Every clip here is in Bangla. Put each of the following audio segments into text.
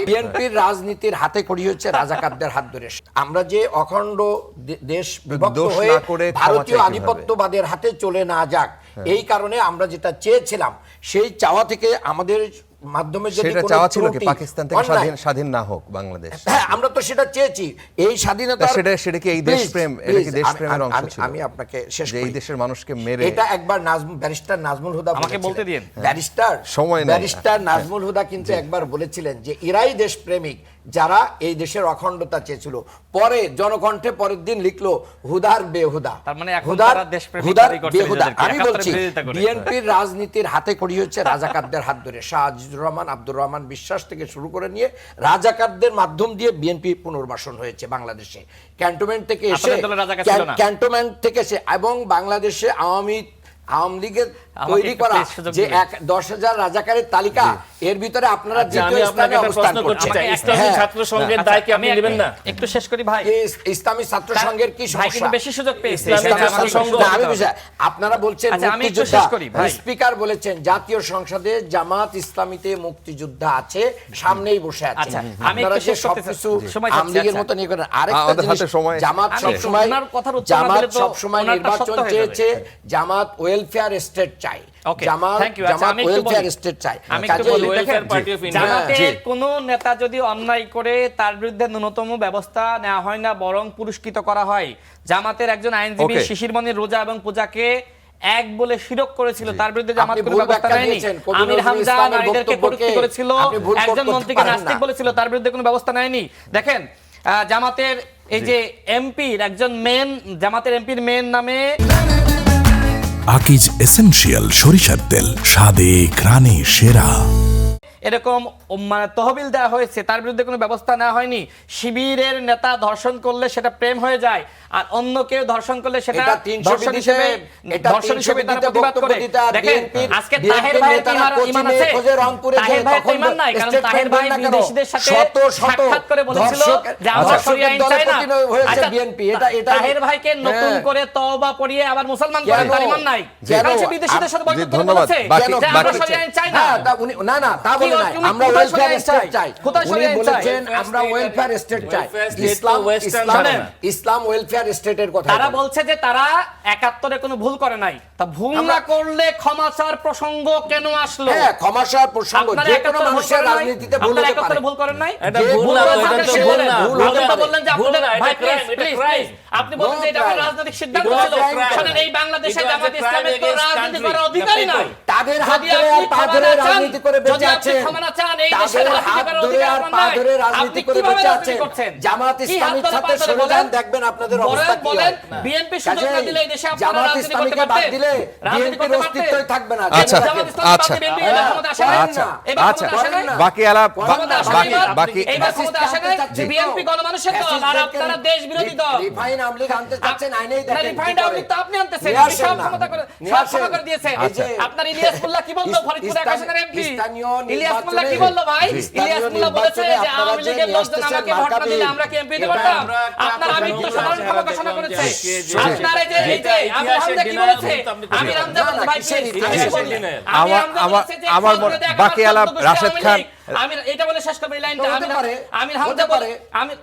বিএনপির রাজনীতির হাতে খড়ি হচ্ছে রাজাকারদের হাত ধরে। আমরা যে অখণ্ড দেশ বিভক্ত হয়ে ভারতীয় আধিপত্যবাদের হাতে চলে না যাক, এই কারণে আমরা যেটা চেয়েছিলাম সেই চাওয়া থেকে আমাদের মাধ্যমে সেটা চাওয়া ছিল কি পাকিস্তান থেকে স্বাধীন না হোক বাংলাদেশ। হ্যাঁ, আমরা তো সেটা চেয়েছি। এই স্বাধীনতা সেটা কি এই দেশপ্রেম, এটা কি দেশপ্রেমের অংশ ছিল? আমি আপনাকে শেষ করি, এই দেশের মানুষকে মেরে এটা একবার ব্যারিস্টার নাজমুল হুদা আমাকে বলতে দিন। ব্যারিস্টার নাজমুল হুদা কিন্তু একবার বলেছিলেন যে এরাই দেশপ্রেমিক যারা এই দেশের অখণ্ডতা চেয়েছিল। পরে জনকণ্ঠে পরের দিন লিখলো হুদার বেহুদা। তার মানে এখন তারা দেশপ্রেমিক দাবি করছে নিজেদেরকে। আমি বলছি বিএনপির রাজনীতির হাতে খড়ি হচ্ছে রাজাকারদের হাত ধরে। শাহ আজিজুর রহমান, আব্দুর রহমান বিশ্বাস থেকে শুরু করে নিয়ে রাজাকারদের মাধ্যম দিয়ে বিএনপি পুনর্বাসন হয়েছে বাংলাদেশে। ক্যান্টনমেন্ট থেকে এসে এবং বাংলাদেশে আওয়ামী লীগের তৈরি করা যে 10,000 রাজাকারের তালিকা, এর ভিতরে আপনারা দ্বিতীয় স্থানে অবস্থান করছেন। ইসলামী ছাত্র সংঘের দায় কি আপনি নেবেন না? একটু শেষ করি ভাই। ইসলামী ছাত্র সংঘের কি সমস্যা? বেশি সুযোগ পেয়েছে আপনারা বলছেন মুক্তিযোদ্ধা। স্পিকার বলেছেন জাতীয় সংসদে জামাত ইসলামীতে মুক্তিযোদ্ধা আছে, সামনেই বসে আছে। আপনারা যে সবকিছু আওয়ামী লীগের মতো নিয়ে করেন। আরেকটা জিনিস, জামাত সবসময় নির্বাচন চেয়েছে, জামাত ওয়েলফেয়ার স্টেট চাই, কোন নেতা যদি অন্যায় করে তার বিরুদ্ধে ন্যূনতম ব্যবস্থা নেওয়া হয় না, বরং পুরস্কৃত করা হয়। জামাতের একজন আইনজীবী শিশিরমণির রোজা এবং পূজাকে এক বলে শিরক করেছিল, তার বিরুদ্ধে জামাত কোনো ব্যবস্থা নেয়নি। আমির হামজা নারীদেরকে কটূক্তি করেছিল, একজন মন্ত্রীকে নাস্তিক বলেছিল, তার বিরুদ্ধে কোনো ব্যবস্থা নেয়নি। দেখেন জামাতের এই যে এমপির একজন জামাতের এমপির মেন নামে আকিজ এসেনশিয়াল সরিষার তেল, স্বাদে ঘ্রাণে সেরা। এরকম তহবিল দেওয়া হয়েছে, তার বিরুদ্ধে কোনো ব্যবস্থা নেওয়া হয়নি। শিবিরের নেতা ধর্ষণ করলে সেটা প্রেম হয়ে যায়, আর অন্য কেউ ধর্ষণ করলে সেটা ধর্ষণ হিসেবে তারা প্রতিবাদ করে। দেখেন আজকে তাহের ভাইয়ের কি ঈমান আছে? তাহের ভাইয়ের তো ঈমান নাই, কারণ তাহের ভাই বিদেশিদের সাথে সাক্ষাৎ করে বলেছিল যে আমরা শরিয়া আইন চাই না। তাহের ভাইকে নতুন করে তওবা পড়িয়ে আবার মুসলমান করার তার ঈমান নাই, কারণ সে বিদেশিদের সাথে বয়কট করে বলেছে যে আমরা শরিয়া আইন চাই না। না তা বলে নাই, আমরা ওয়েলফেয়ার স্টেট চাই। উনি বলেছেন আমরা ওয়েলফেয়ার স্টেট চাই। ইসলাম ওয়েলফেয়ার স্টেটের কথা তারা বলছে যে তারা 71-এ কোনো ভুল করে নাই, তা ভুল না করলে ক্ষমা চাওয়ার প্রসঙ্গ কেন আসলো? হ্যাঁ, ক্ষমা চাওয়ার প্রসঙ্গ যে কোনো মানুষের রাজনীতিতে ভুল হতে পারে। ভুল করেন নাই, এটা ভুল না, এটা তো ভুল না। আপনি বললেন যে আপনি বলেন যে এটা রাজনৈতিক সিদ্ধান্ত ছিল। শুনেন, এই বাংলাদেশে জামাত ইসলামের তো রাজনীতি করার অধিকারই নাই। তাদের হাত ধরে আর পা ধরে রাজনীতি করে বেঁচে আছে। জামাত ইসলামীর সাথে সরে যান, দেখবেন আপনাদের অবস্থা কি হয়। বিএনপি সুযোগ না দিলে এই দেশে আপনারা জামাত রাজনীতি করতে ইসলামীকে বাদ পারতেন, দিলে বিএনপির অস্তিত্বই থাকবে না। আচ্ছা বাকি আলাপ বাকি বিএনপি গণমানুষের দল আর আপনারা দেশ বিরোধী দল। রিফাইন আমলিগ আনতে চাচ্ছেন, আইনেই দেখেন। রিফাইন আমলিগ তো আপনি আনতেছেন, সব ক্ষমতা করে দিয়েছে। আপনার ইলিয়াস মোল্লা কি বললো, ফরিদপুর একাশনের এমপি ইলিয়াস মোল্লা কি বললো ভাই? ইলিয়াস মোল্লা বলেছে যে আওয়ামী লীগের লোকজন আমাকে ভোট না দিলে আমরা কি এমপি দিতে পারতাম? আপনার আমির তো সাধারণ সভা ঘোষণা করেছে। আপনার এই যে আমির হামজা কি বলেছে? আমির হামজা বলেছে ভাই আমার বাকি আলাপ রাশেদ খান আমির এটা বলে শেষ করবে এই লাইনটা। আমির হামজা বলে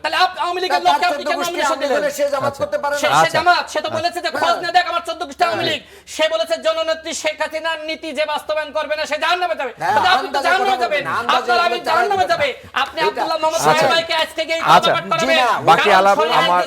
তাহলে আওয়ামী লীগের লোককে আপনি কেন নমিনেশন দিলেন? সে জামাত করতে পারে না। সে জামাত, সে তো বলেছে যে খোঁজ না দেখ আমার 14 গোষ্ঠী আওয়ামী লীগ। সে বলেছে জননেত্রী শেখ হাসিনার নীতি যে বাস্তবায়ন করবে না সে জাহান্নামে যাবে। আপনি তো জাহান্নামে যাবেন, আপনার আমি জাহান্নামে যাবে। আপনি আব্দুল্লাহ মোহাম্মদ সাহেব ভাইকে আজকে গিয়ে ইবাদত করবেন। বাকি আলাপ আমার